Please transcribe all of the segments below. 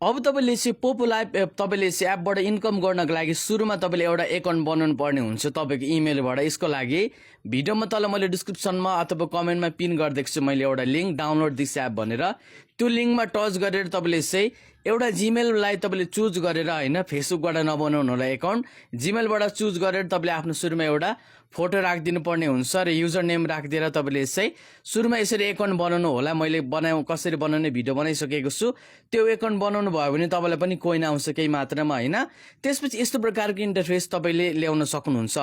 अब तपाईँले चाहिँ पोपो लाइभ तपाईँले चाहिँ एपबाट इन्कम गर्नको लागि सुरुमा तपाईँले एउटा एकाउन्ट बनाउनु पर्ने हुन्छ तपाईँको इमेलबाट। यसको लागि भिडियोमा तल मैले डिस्क्रिप्सनमा अथवा कमेन्टमा पिन गरिदिएको छु मैले एउटा लिङ्क, डाउनलोड दिस एप भनेर। त्यो लिङ्कमा टच गरेर तपाईँले चाहिँ एउटा जिमेललाई तपाईँले चुज गरेर होइन, फेसबुकबाट नबनाउनु होला एकाउन्ट, जिमेलबाट चुज गरेर तपाईँले आफ्नो सुरुमा एउटा फोटो राखिदिनु पर्ने हुन्छ र युजर नेम राखिदिएर तपाईँले चाहिँ सुरुमा यसरी एकाउन्ट बनाउनु होला। मैले कसरी बनाउने भिडियो बनाइसकेको छु। त्यो एकाउन्ट बनाउनु भयो भने तपाईँलाई पनि कोइन आउँछ केही मात्रामा होइन। त्यसपछि यस्तो प्रकारको इन्टरफेस तपाईँले ल्याउन सक्नुहुन्छ।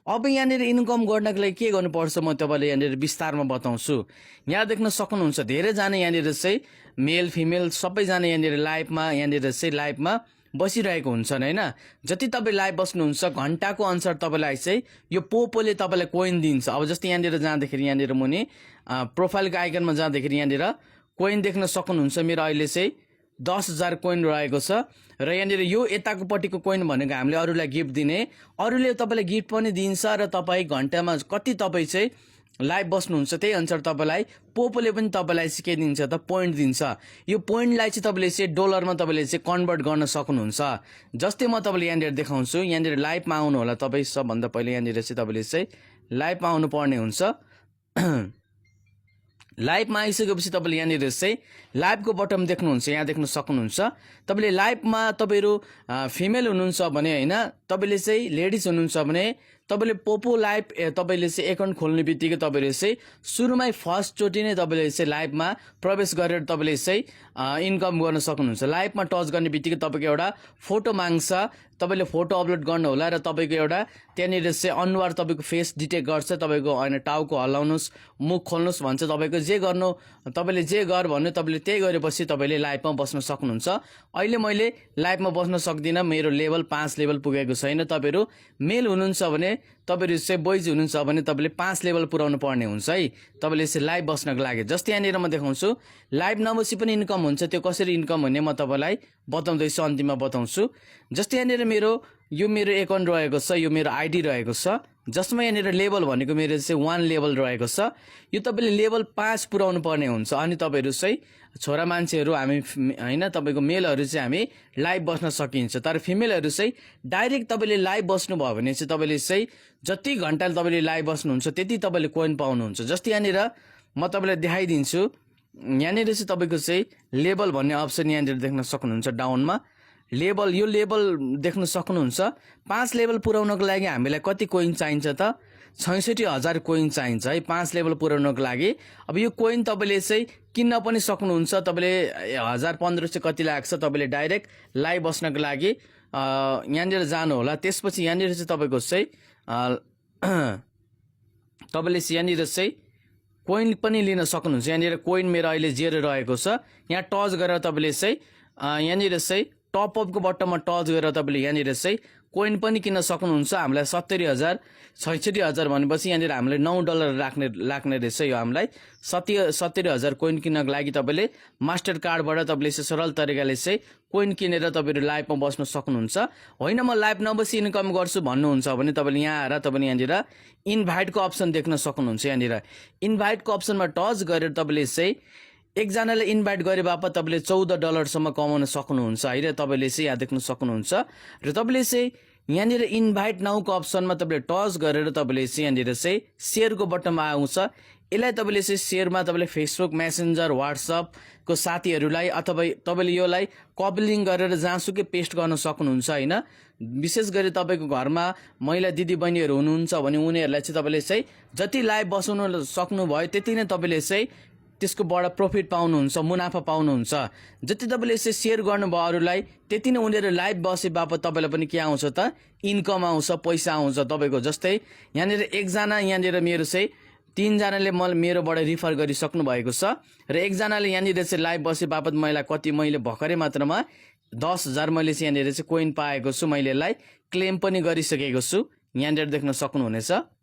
अब यहाँनिर इन्कम गर्नको लागि के गर्नुपर्छ म तपाईँलाई यहाँनिर विस्तारमा बताउँछु। यहाँ देख्न सक्नुहुन्छ धेरैजना यहाँनिर चाहिँ मेल फिमेल सबैजना यहाँनिर लाइभमा बसिरहेको हुन्छन् होइन। जति तपाईँ लाइभ बस्नुहुन्छ घन्टाको अनुसार तपाईँलाई चाहिँ यो पोपोले तपाईँलाई कोइन दिन्छ। अब जस्तै यहाँनिर जाँदाखेरि यहाँनिर मुनि प्रोफाइलको आइकनमा जाँदाखेरि यहाँनिर कोइन देख्न सक्नुहुन्छ। मेरो अहिले चाहिँ 10,000 कोइन रहेको छ र यहाँनिर यो यताकोपट्टिको कोइन भनेको हामीले अरूलाई गिफ्ट दिने, अरूले तपाईँलाई गिफ्ट पनि दिन्छ र तपाईँ घन्टामा कति तपाईँ चाहिँ लाइभ बस्नुहुन्छ त्यही अनुसार तपाईँलाई पोपोले पनि तपाईँलाई चाहिँ के दिन्छ त, पोइन्ट दिन्छ। यो पोइन्टलाई चाहिँ तपाईँले चाहिँ डलरमा तपाईँले चाहिँ कन्भर्ट गर्न सक्नुहुन्छ। जस्तै म तपाईँले यहाँनिर देखाउँछु। यहाँनिर लाइभमा आउनु होला तपाईँ। सबभन्दा पहिले यहाँनिर चाहिँ तपाईँले चाहिँ लाइभमा आउनु पर्ने हुन्छ। लाइभमा आइसकेपछि तपाईँले यहाँनिर चाहिँ लाइभको बटन देख्नुहुन्छ, यहाँ देख्न सक्नुहुन्छ। तपाईँले लाइभमा तपाईँहरू फिमेल हुनुहुन्छ भने होइन, तपाईँले चाहिँ लेडिज हुनुहुन्छ भने तपाईँले पोपो लाइभ तपाईँले चाहिँ एकाउन्ट खोल्ने बित्तिकै तपाईँले चाहिँ सुरुमै फर्स्टचोटि नै तपाईँले चाहिँ लाइभमा प्रवेश गरेर तपाईँले चाहिँ इन्कम गर्न सक्नुहुन्छ। लाइभमा टच गर्ने बित्तिकै तपाईँको एउटा फोटो माग्छ, तपाईँले फोटो अपलोड गर्नु होला र तपाईँको एउटा त्यहाँनिर चाहिँ अनुहार तपाईँको फेस डिटेक्ट गर्छ। तपाईँको होइन टाउको हल्लाउनुहोस्, मुख खोल्नुहोस् भन्छ। तपाईँको जे गर्नु तपाईँले जे गर भन्नु तपाईँले त्यही गरेपछि तपाईँले लाइभमा बस्न सक्नुहुन्छ। अहिले मैले लाइभमा बस्न सक्दिनँ, मेरो लेभल 5 लेभल पुगेको छैन। तपाईँहरू मेल हुनुहुन्छ भने तपाईँहरू चाहिँ बोइज हुनुहुन्छ भने तपाईँले 5 लेभल पुऱ्याउनु पर्ने हुन्छ है तपाईँले चाहिँ लाइभ बस्नको लागि। जस्तै यहाँनिर म देखाउँछु लाइभ नबसी पनि इन्कम हुन्छ। त्यो कसरी इन्कम हुने म तपाईँलाई बताउँदैछु, अन्तिममा बताउँछु। जस्तै यहाँनिर यो मेरो एकाउन्ट रहेको छ, यो मेरो आइडी रहेको छ, जसमा यहाँनिर लेभल भनेको मेरो चाहिँ 1 लेभल रहेको छ। यो तपाईँले लेभल 5 पुऱ्याउनु पर्ने हुन्छ। अनि तपाईँहरू चाहिँ छोरा मान्छेहरू हामी होइन, तपाईँको मेलहरू चाहिँ हामी लाइभ बस्न सकिन्छ। तर फिमेलहरू चाहिँ डाइरेक्ट तपाईँले लाइभ बस्नुभयो भने चाहिँ तपाईँले चाहिँ जति घन्टा तपाईँले लाइभ बस्नुहुन्छ त्यति तपाईँले कोइन पाउनुहुन्छ। जस्तै यहाँनिर म तपाईँलाई देखाइदिन्छु। यहाँनिर चाहिँ तपाईँको चाहिँ लेभल भन्ने अप्सन यहाँनिर देख्न सक्नुहुन्छ। डाउनमा लेभल, यो लेभल देख्न सक्नुहुन्छ। 5 लेभल पुऱ्याउनको लागि हामीलाई कति कोइन चाहिन्छ त, 66,000 कोइन चाहिन्छ है 5 लेभल पुऱ्याउनको लागि। अब यो कोइन तपाईँले चाहिँ किन्न पनि सक्नुहुन्छ। तपाईँले 1,000-1,500 कति लाग्छ, तपाईँले डाइरेक्ट लाइभ बस्नको लागि यहाँनिर जानु होला। त्यसपछि यहाँनिर चाहिँ तपाईँको चाहिँ तपाईँले यहाँनिर चाहिँ कोइन पनि लिन सक्नुहुन्छ। यहाँनिर कोइन मेरो अहिले 0 रहेको छ। यहाँ टच गरेर तपाईँले चाहिँ यहाँनिर चाहिँ टपअपको बटनमा टच गरेर तपाईँले यहाँनिर चाहिँ कोइन पनि किन्न सक्नुहुन्छ। हामीलाई 66,000 भनेपछि यहाँनिर हामीलाई $9 लाग्ने रहेछ। यो हामीलाई 70,000 कोइन किन्नको लागि तपाईँले मास्टर कार्डबाट तपाईँले चाहिँ सरल तरिकाले चाहिँ कोइन किनेर तपाईँहरू लाइभमा बस्न सक्नुहुन्छ। होइन म लाइभ नबसी इन्कम गर्छु भन्नुहुन्छ भने तपाईँले यहाँ आएर तपाईँले यहाँनिर इन्भाइटको अप्सन देख्न सक्नुहुन्छ। यहाँनिर इन्भाइटको अप्सनमा टच गरेर तपाईँले चाहिँ एकजनाले इन्भाइट गरे बापत तपाईँले $14 सम्म कमाउन सक्नुहुन्छ है। तपाईँले चाहिँ यहाँ देख्न सक्नुहुन्छ। र तपाईँले चाहिँ यहाँनिर इन्भाइट नाउको अप्सनमा तपाईँले टच गरेर तपाईँले चाहिँ यहाँनिर चाहिँ सेयरको बटनमा आउँछ। यसलाई तपाईँले चाहिँ सेयरमा तपाईँले फेसबुक, मेसेन्जर, वाट्सएपको साथीहरूलाई अथवा तपाईँले योलाई कपी लिङ्क गरेर जहाँसुकै पेस्ट गर्न सक्नुहुन्छ होइन। विशेष गरी तपाईँको घरमा महिला दिदीबहिनीहरू हुनुहुन्छ भने उनीहरूलाई चाहिँ तपाईँले चाहिँ जति लाइभ बसाउनु सक्नुभयो त्यति नै तपाईँले चाहिँ त्यसकोबाट प्रफिट पाउनुहुन्छ, मुनाफा पाउनुहुन्छ। जति तपाईँले चाहिँ सेयर गर्नुभयो अरूलाई त्यति नै उनीहरू लाइभ बसे बापत तपाईँलाई पनि के आउँछ त, इन्कम आउँछ, पैसा आउँछ तपाईँको। जस्तै यहाँनिर एकजना यहाँनिर मेरो चाहिँ 3 जनाले मेरोबाट रिफर गरिसक्नु भएको छ र एकजनाले यहाँनिर चाहिँ लाइभ बसे बापत मैले भर्खरै मात्रामा 10,000 मैले चाहिँ यहाँनिर चाहिँ कोइन पाएको छु। मैले यसलाई क्लेम पनि गरिसकेको छु, यहाँनिर देख्न सक्नुहुनेछ।